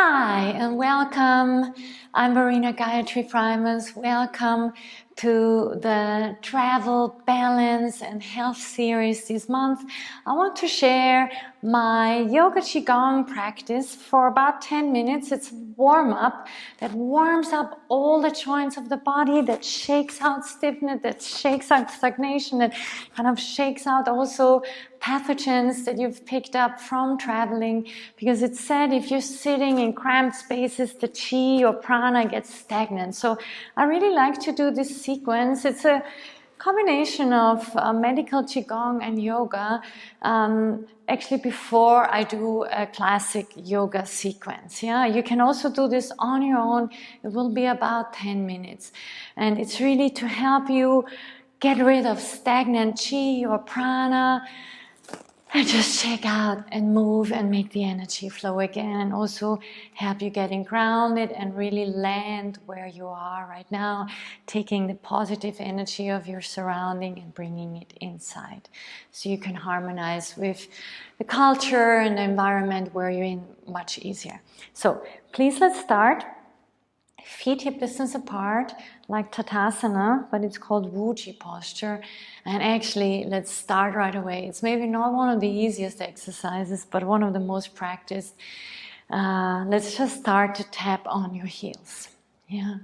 Hi and welcome. I'm Marina Gayatri Freimas. Welcome to the Travel, Balance and Health series this month. I want to share my yoga Qigong practice for about 10 minutes. It's a warm-up that warms up all the joints of the body, that shakes out stiffness, that shakes out stagnation, that kind of shakes out also pathogens that you've picked up from traveling, because it's said if you're sitting in cramped spaces, the chi or prana gets stagnant. So I really like to do this sequence. It's a combination of medical Qigong and yoga, actually before I do a classic yoga sequence. Yeah, you can also do this on your own. It will be about 10 minutes. And it's really to help you get rid of stagnant chi or prana, and just check out and move and make the energy flow again, and also help you getting grounded and really land where you are right now, taking the positive energy of your surrounding and bringing it inside so you can harmonize with the culture and the environment where you're in much easier. So please, let's start. Feet hip distance apart, like Tadasana, but it's called Wuji posture. And actually, let's start right away. It's maybe not one of the easiest exercises, but one of the most practiced. Let's just start to tap on your heels. Yeah.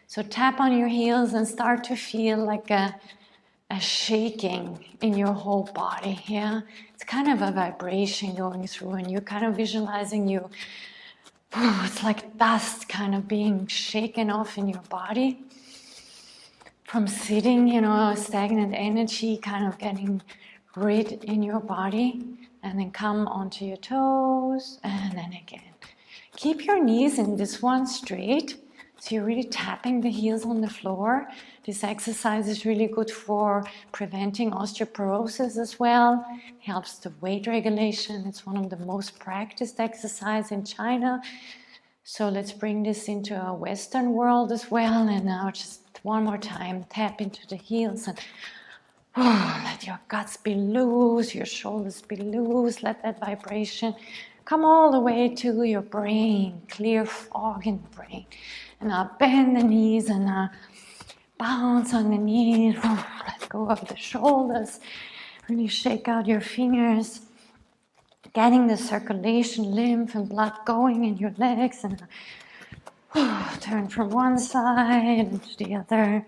So tap on your heels and start to feel like a shaking in your whole body. Yeah. It's kind of a vibration going through, and you're kind of visualizing you. It's like dust kind of being shaken off in your body from sitting, stagnant energy kind of getting rid in your body, and then come onto your toes, and then again. Keep your knees in this one straight, so you're really tapping the heels on the floor. This exercise is really good for preventing osteoporosis as well. Helps the weight regulation. It's one of the most practiced exercises in China. So let's bring this into our Western world as well. And now just one more time, tap into the heels and let your guts be loose, your shoulders be loose. Let that vibration come all the way to your brain, clear fog in the brain. And now bend the knees and now bounce on the knees. Let go of the shoulders. Really shake out your fingers. Getting the circulation, lymph and blood going in your legs. And turn from one side to the other.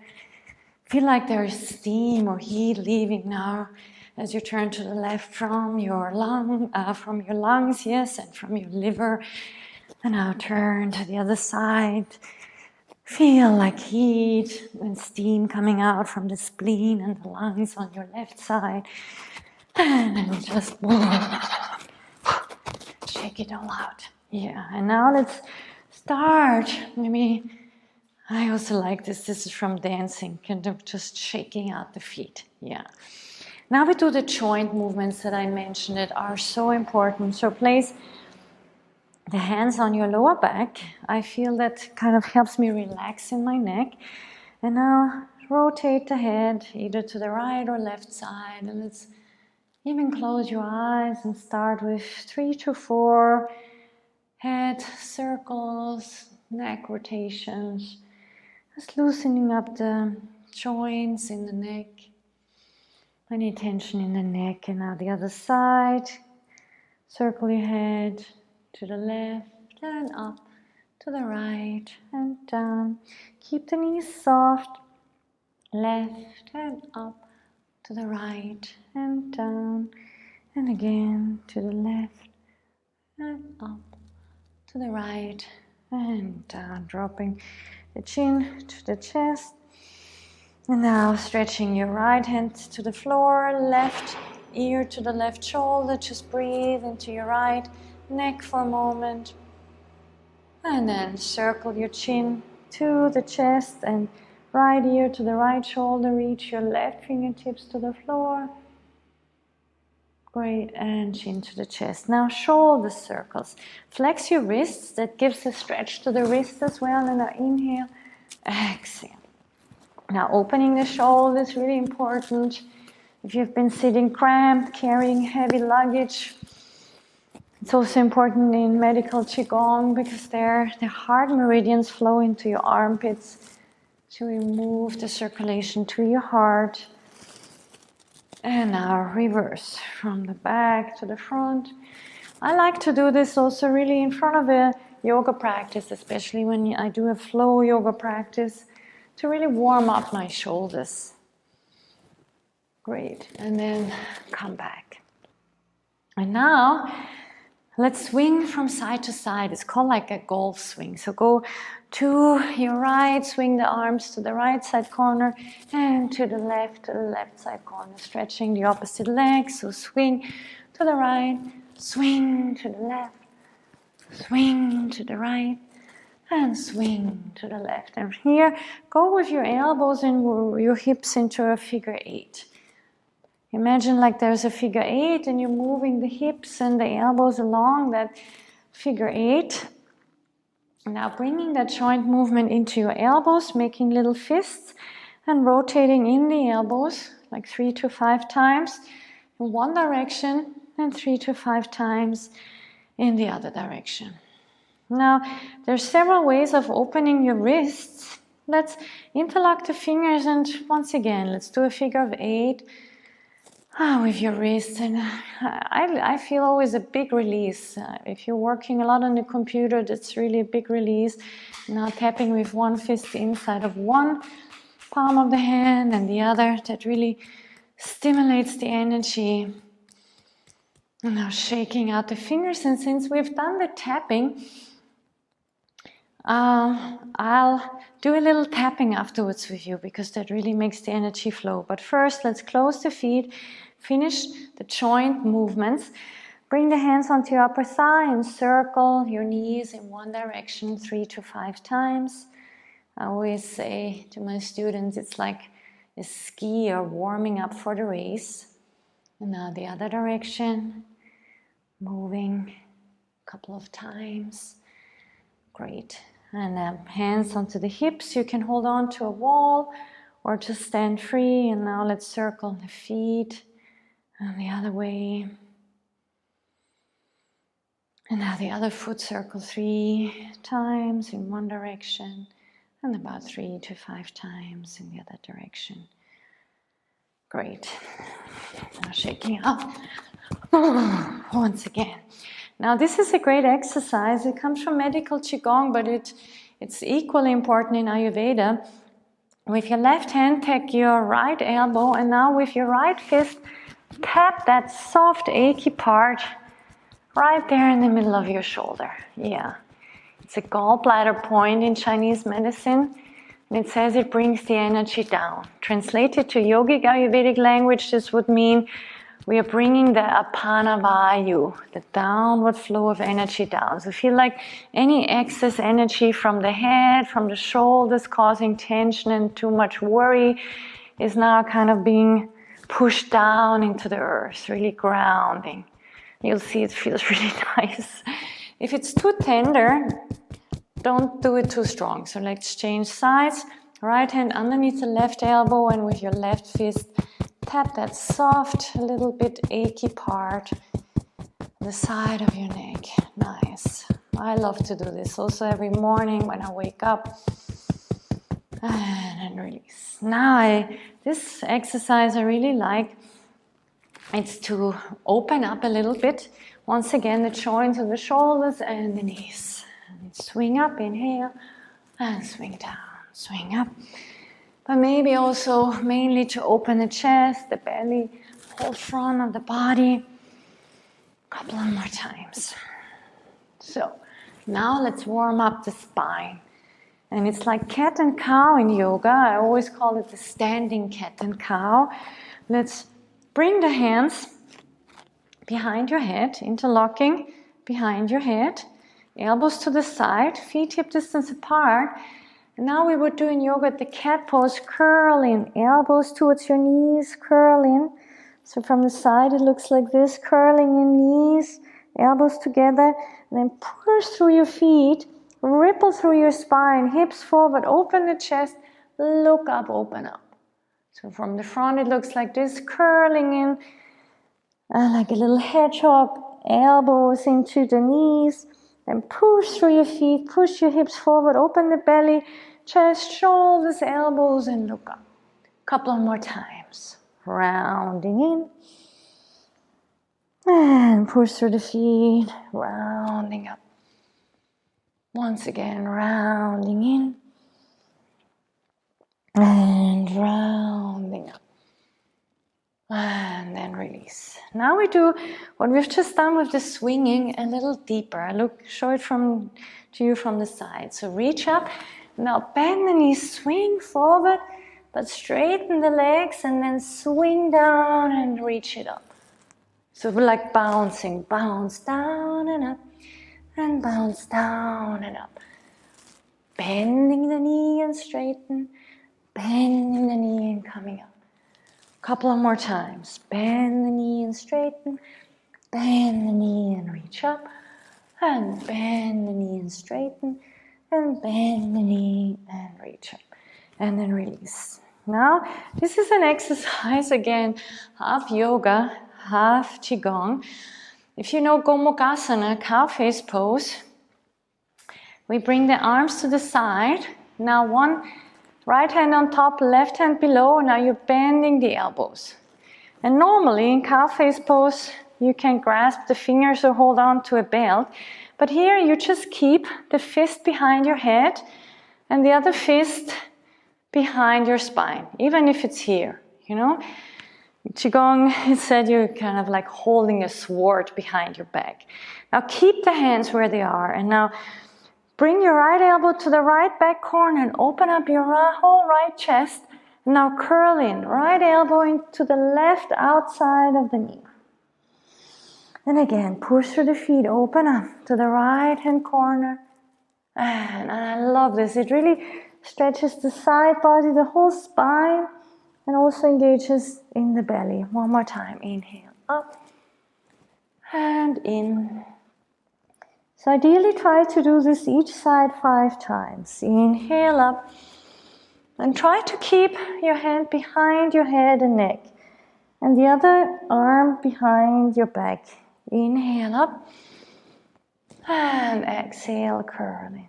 Feel like there's steam or heat leaving now as you turn to the left from your lungs, yes, and from your liver. And now turn to the other side. Feel like heat and steam coming out from the spleen and the lungs on your left side. And then just shake it all out. Yeah, and now let's start. Maybe I also like this. This is from dancing, kind of just shaking out the feet. Yeah. Now we do the joint movements that I mentioned that are so important. So place the hands on your lower back. I feel that kind of helps me relax in my neck. And now rotate the head either to the right or left side. And let's even close your eyes and start with 3 to 4 head circles, neck rotations. Just loosening up the joints in the neck. Any tension in the neck. And now the other side. Circle your head to the left and up, to the right and down. Keep the knees soft. Left and up, to the right and down. And again to the left and up, to the right and down. Dropping the chin to the chest. And now stretching your right hand to the floor, left ear to the left shoulder. Just breathe into your right neck for a moment. And then circle your chin to the chest and right ear to the right shoulder. Reach your left fingertips to the floor. Great, and chin to the chest. Now shoulder circles. Flex your wrists. That gives a stretch to the wrist as well. And now inhale, exhale. Now opening the shoulders, really important. If you've been sitting cramped, carrying heavy luggage, It's also important in medical Qi Gong because the heart meridians flow into your armpits to remove the circulation to your heart. And now reverse from the back to the front. I like to do this also really in front of a yoga practice, especially when I do a flow yoga practice, to really warm up my shoulders. Great. And then come back. And now let's swing from side to side. It's called like a golf swing. So go to your right, swing the arms to the right side corner and to the left side corner, stretching the opposite leg. So swing to the right, swing to the left, swing to the right, and swing to the left. And here, go with your elbows and your hips into a figure 8. Imagine like there's a figure 8 and you're moving the hips and the elbows along that figure 8. Now bringing that joint movement into your elbows, making little fists and rotating in the elbows like 3 to 5 times in one direction and 3 to 5 times in the other direction. Now there's several ways of opening your wrists. Let's interlock the fingers and once again let's do a figure of 8. With your wrists, and I feel always a big release. If you're working a lot on the computer, that's really a big release. Now tapping with one fist inside of one palm of the hand and the other, that really stimulates the energy. And now shaking out the fingers, and since we've done the tapping, I'll do a little tapping afterwards with you because that really makes the energy flow. But first, let's close the feet, finish the joint movements. Bring the hands onto your upper thigh and circle your knees in one direction 3 to 5 times. I always say to my students, it's like a skier warming up for the race. And now the other direction, moving a couple of times. Great. And hands onto the hips. You can hold on to a wall or just stand free. And now let's circle the feet and the other way. And now the other foot circle 3 times in one direction and about 3 to 5 times in the other direction. Great. Now shaking up once again. Now this is a great exercise. It comes from medical Qi Gong, but it's equally important in Ayurveda. With your left hand, take your right elbow, and now with your right fist, tap that soft, achy part right there in the middle of your shoulder. Yeah, it's a gallbladder point in Chinese medicine, and it says it brings the energy down. Translated to yogic Ayurvedic language, this would mean we are bringing the apana vayu, the downward flow of energy down. So feel like any excess energy from the head, from the shoulders, causing tension and too much worry is now kind of being pushed down into the earth, really grounding. You'll see it feels really nice. If it's too tender, don't do it too strong. So let's change sides. Right hand underneath the left elbow, and with your left fist, tap that soft, a little bit achy part, the side of your neck. Nice. I love to do this also every morning when I wake up. And then release. Now this exercise I really like. It's to open up a little bit. Once again, the joints of the shoulders and the knees. And swing up, inhale, and swing down, swing up. But maybe also mainly to open the chest, the belly, whole front of the body. A couple of more times. So now let's warm up the spine. And it's like cat and cow in yoga. I always call it the standing cat and cow. Let's bring the hands behind your head, interlocking behind your head. Elbows to the side, feet hip distance apart. And now we would do in yoga the cat pose, curl in, elbows towards your knees, curl in. So from the side it looks like this, curling in knees, elbows together, and then push through your feet, ripple through your spine, hips forward, open the chest, look up, open up. So from the front it looks like this, curling in, like a little hedgehog, elbows into the knees, then push through your feet, push your hips forward, open the belly, chest, shoulders, elbows, and look up. Couple more times. Rounding in. And push through the feet, rounding up. Once again, rounding in. And rounding up. And then release. Now we do what we've just done with the swinging a little deeper. Show it to you from the side. So reach up. Now bend the knees, swing forward, but straighten the legs and then swing down and reach it up. So we're like bouncing, bounce down and up, and bounce down and up. Bending the knee and straighten, bending the knee and coming up. Couple of more times. Bend the knee and straighten, bend the knee and reach up, and bend the knee and straighten, and bend the knee and reach up. And then release. Now, this is an exercise, again, half yoga, half Qigong. If you know Gomukhasana, Cowface pose, we bring the arms to the side. Now one right hand on top, left hand below. Now you're bending the elbows. And normally in Cowface pose, you can grasp the fingers or hold on to a belt. But here you just keep the fist behind your head and the other fist behind your spine, even if it's here, you know. Qigong, it said you're kind of like holding a sword behind your back. Now keep the hands where they are, and now bring your right elbow to the right back corner and open up your whole right chest. And now curl in, right elbow into the left outside of the knee. And again, push through the feet, open up to the right hand corner. And I love this, it really stretches the side body, the whole spine, and also engages in the belly. One more time. Inhale up and in. So ideally try to do this each side 5 times. Inhale up and try to keep your hand behind your head and neck and the other arm behind your back. Inhale up and exhale, curling.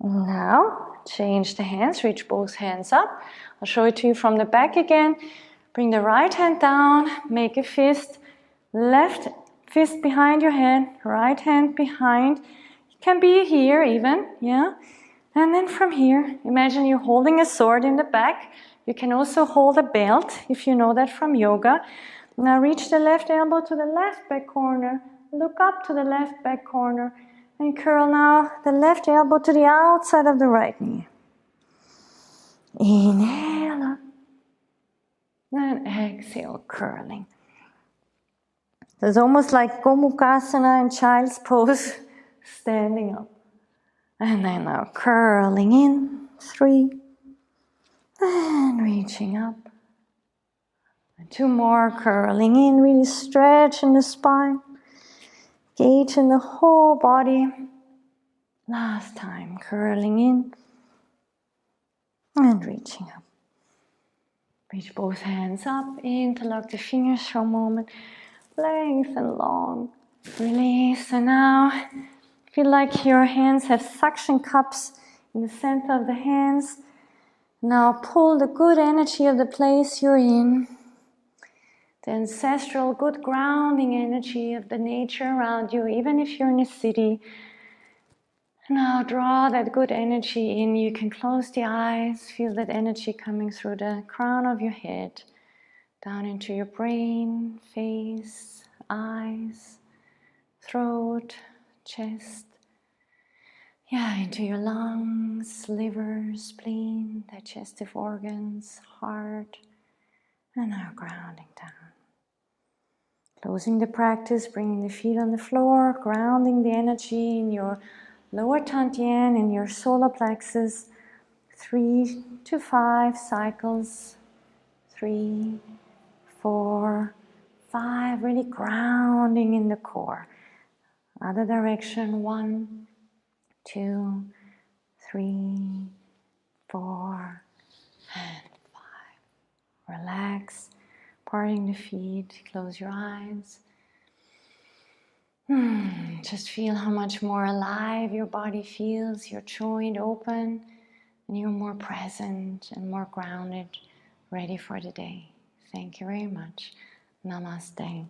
Now, change the hands, reach both hands up. I'll show it to you from the back again. Bring the right hand down, make a fist, left fist behind your head, right hand behind. It can be here even, yeah. And then from here, imagine you're holding a sword in the back. You can also hold a belt, if you know that from yoga. Now reach the left elbow to the left back corner, look up to the left back corner, and curl now the left elbow to the outside of the right knee. Inhale up. And exhale, curling. So it's almost like Gomukhasana in child's pose, standing up. And then now curling in, 3. And reaching up. And 2 more, curling in, really stretch in the spine. Engage in the whole body. Last time, curling in and reaching up. Reach both hands up, interlock the fingers for a moment. Lengthen long. Release. And now feel like your hands have suction cups in the center of the hands. Now pull the good energy of the place you're in. The ancestral good grounding energy of the nature around you, even if you're in a city. Now draw that good energy in. You can close the eyes, feel that energy coming through the crown of your head, down into your brain, face, eyes, throat, chest. Yeah, into your lungs, liver, spleen, digestive organs, heart, and now grounding down. Closing the practice, bringing the feet on the floor, grounding the energy in your lower Tantien, in your solar plexus. 3 to 5 cycles. 3, 4, 5, really grounding in the core. Other direction, 1, 2, 3, 4, and 5. Relax, parting the feet, close your eyes. Just feel how much more alive your body feels, your joint open, and you're more present and more grounded, ready for the day. Thank you very much. Namaste.